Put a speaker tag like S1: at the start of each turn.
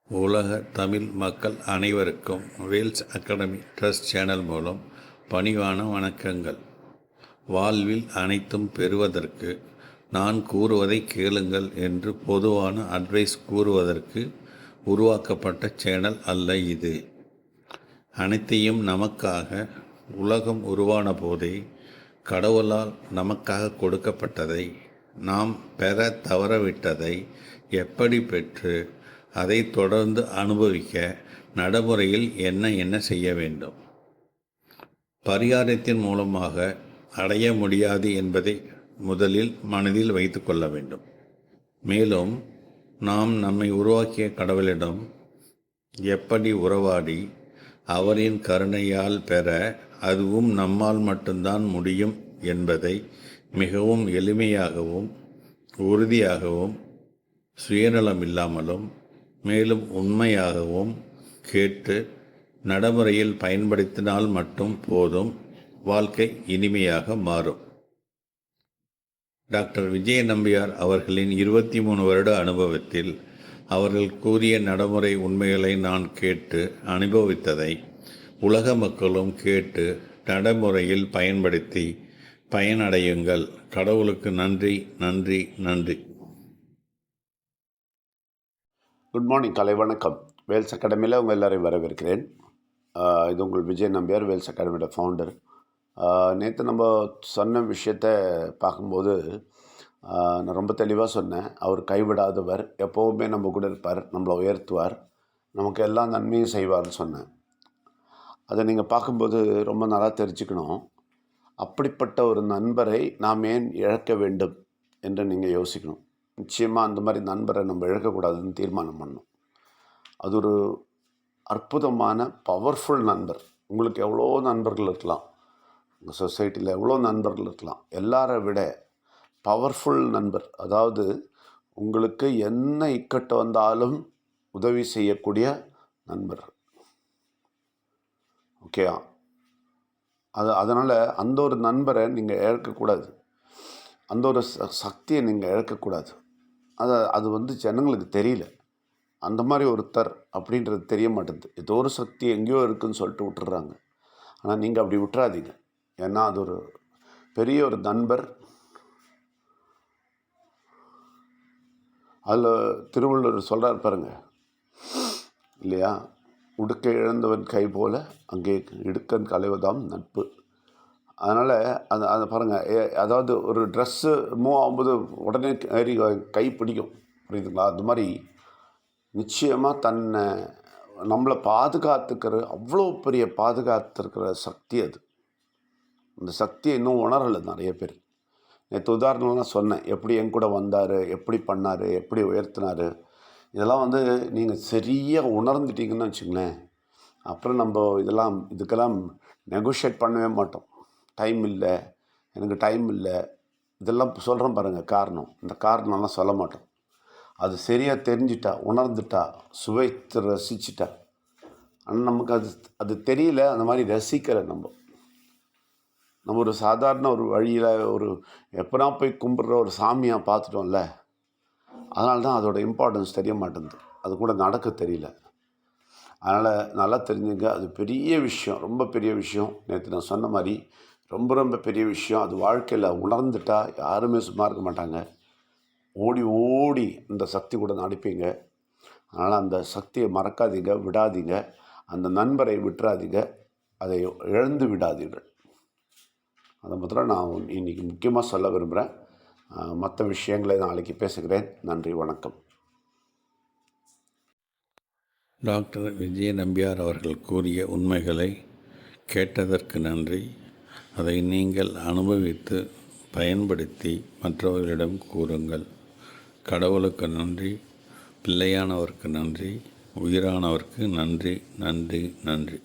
S1: உலக தமிழ் மக்கள் அனைவருக்கும் வேல்ஸ் அகாடமி ட்ரஸ்ட் சேனல் மூலம் பணிவான வணக்கங்கள். வாழ்வில் அனைத்தும் பெறுவதற்கு நான் கூறுவதை கேளுங்கள் என்று பொதுவான அட்வைஸ் கூறுவதற்கு உருவாக்கப்பட்ட சேனல் அல்ல இது. அனைத்தையும் நமக்காக உலகம் உருவான போதே கடவுளால் நமக்காக கொடுக்கப்பட்டதை நாம் பெற தவறவிட்டதை எப்படி பெற்று அதை தொடர்ந்து அனுபவிக்க நடைமுறையில் என்ன செய்ய வேண்டும், பரிகாரத்தின் மூலமாக அடைய முடியாது என்பதை முதலில் மனதில் வைத்து கொள்ள வேண்டும். மேலும் நாம் நம்மை உருவாக்கிய கடவுளிடம் எப்படி உறவாடி அவரின் கருணையால் பெற அதுவும் நம்மால் மட்டும்தான் முடியும் என்பதை மிகவும் எளிமையாகவும் உறுதியாகவும் சுயநலம் இல்லாமலும் மேலும் உண்மையாகவும் கேட்டு நடைமுறையில் பயன்படுத்தினால் மட்டும் போதும், வாழ்க்கை இனிமையாக மாறும். டாக்டர் விஜய நம்பியார் அவர்களின் 23 வருட அனுபவத்தில் அவர்கள் கூறிய நடைமுறை உண்மைகளை நான் கேட்டு அனுபவித்ததை உலக மக்களும் கேட்டு நடைமுறையில் பயன்படுத்தி பயனடையுங்கள். கடவுளுக்கு நன்றி, நன்றி, நன்றி.
S2: குட் மார்னிங், காலை வணக்கம். வேல்ஸ் அகாடமியில் உங்கள் எல்லோரையும் வரவேற்கிறேன். இது உங்கள் விஜய் நம்பியார், வேல்ஸ் அகாடமியோட ஃபவுண்டர். நேற்று நம்ம சொன்ன விஷயத்தை பார்க்கும்போது நான் ரொம்ப தெளிவாக சொன்னேன். அவர் கைவிடாதவர், எப்போவுமே நம்ம கூட இருப்பார், நம்மளை உயர்த்துவார், நமக்கு எல்லா நன்மையும் செய்வார்னு சொன்னேன். அதை நீங்கள் பார்க்கும்போது ரொம்ப நல்லா தெரிஞ்சுக்கணும். அப்படிப்பட்ட ஒரு நண்பரை நாம் ஏன் இழக்க வேண்டும் என்று நீங்கள் யோசிக்கணும். நிச்சயமாக அந்த மாதிரி நண்பரை நம்ம இழக்கக்கூடாதுன்னு தீர்மானம் பண்ணணும். அது ஒரு அற்புதமான பவர்ஃபுல் நண்பர். உங்களுக்கு எவ்வளோ நண்பர்கள் இருக்கலாம், உங்கள் சொசைட்டியில் எவ்வளோ நண்பர்கள் இருக்கலாம். எல்லாரை விட பவர்ஃபுல் நண்பர், அதாவது உங்களுக்கு என்ன இக்கட்டு வந்தாலும் உதவி செய்யக்கூடிய நண்பர். ஓகே, அதனால் அந்த ஒரு நண்பரை நீங்கள் இழக்கக்கூடாது, அந்த ஒரு சக்தியை நீங்கள் இழக்கக்கூடாது. அது ஜனங்களுக்கு தெரியல. அந்த மாதிரி ஒருத்தர் அப்படின்றது தெரிய மாட்டேங்குது. ஏதோ ஒரு சக்தி எங்கேயோ இருக்குதுன்னு சொல்லிட்டு விட்டுறாங்க. ஆனால் நீங்கள் அப்படி விட்டுறாதீங்க. ஏன்னா அது ஒரு பெரிய ஒரு நண்பர். அதில் திருவள்ளுவர் சொல்கிறார் பாருங்க இல்லையா, உடுக்கை இழந்தவன் கை போல அங்கே இடுக்கன் களைவதாம் நட்பு. அதனால் அதை பாருங்கள், அதாவது ஒரு ட்ரெஸ்ஸு மூவ் ஆகும்போது உடனே ஏறி கை பிடிக்கும், புரியுதுங்களா? அது மாதிரி நிச்சயமாக நம்மளை பாதுகாத்துக்கிற அவ்வளோ பெரிய பாதுகாத்துருக்கிற சக்தி அது. அந்த சக்தியை இன்னும் உணரலை நிறைய பேர். நேற்று உதாரணம்லாம் சொன்னேன், எப்படி என் கூட வந்தார், எப்படி பண்ணார், எப்படி உயர்த்தினார். இதெல்லாம் நீங்கள் சரியாக உணர்ந்துட்டீங்கன்னு வச்சுங்களேன், அப்புறம் நம்ம இதுக்கெல்லாம் நெகோஷியேட் பண்ணவே மாட்டோம். டைம் இல்லை, எனக்கு டைம் இல்லை, இதெல்லாம் சொல்கிறோம் பாருங்கள் காரணம். இந்த காரணம்லாம் சொல்ல மாட்டோம். அது சரியாக தெரிஞ்சிட்டா, உணர்ந்துட்டா, சுவைத்து ரசிச்சிட்டா. ஆனால் நமக்கு அது தெரியல, அந்த மாதிரி ரசிக்கலை. நம்ம ஒரு சாதாரண ஒரு வழியில் ஒரு எப்போனா போய் கும்பிட்ற ஒரு சாமியாக பார்த்துட்டோம்ல, அதனால தான் அதோட இம்பார்ட்டன்ஸ் தெரிய மாட்டேங்குது, அது கூட நடக்க தெரியல. அதனால் நல்லா தெரிஞ்சுங்க, அது பெரிய விஷயம், ரொம்ப பெரிய விஷயம். நேற்று நான் சொன்ன மாதிரி ரொம்ப ரொம்ப பெரிய விஷயம். அது வாழ்க்கையில் உணர்ந்துட்டா யாருமே சும்மா இருக்க மாட்டாங்க. ஓடி ஓடி இந்த சக்தி கூட நடிப்பீங்க. அதனால் அந்த சக்தியை மறக்காதீங்க, விடாதீங்க. அந்த நண்பரை விட்டுறாதீங்க, அதை இழந்து விடாதீர்கள். அதை மாத்திரம் நான் இன்றைக்கி முக்கியமாக சொல்ல விரும்புகிறேன். மற்ற விஷயங்களை நாளைக்கு பேசுகிறேன். நன்றி, வணக்கம்.
S1: டாக்டர் விஜய நம்பியார் அவர்கள் கூறிய உண்மைகளை கேட்டதற்கு நன்றி. அதை நீங்கள் அனுபவித்து பயன்படுத்தி மற்றவர்களிடம் கூறுங்கள். கடவுளுக்கு நன்றி, பிள்ளையானவருக்கு நன்றி, உயிரானவருக்கு நன்றி, நன்றி, நன்றி.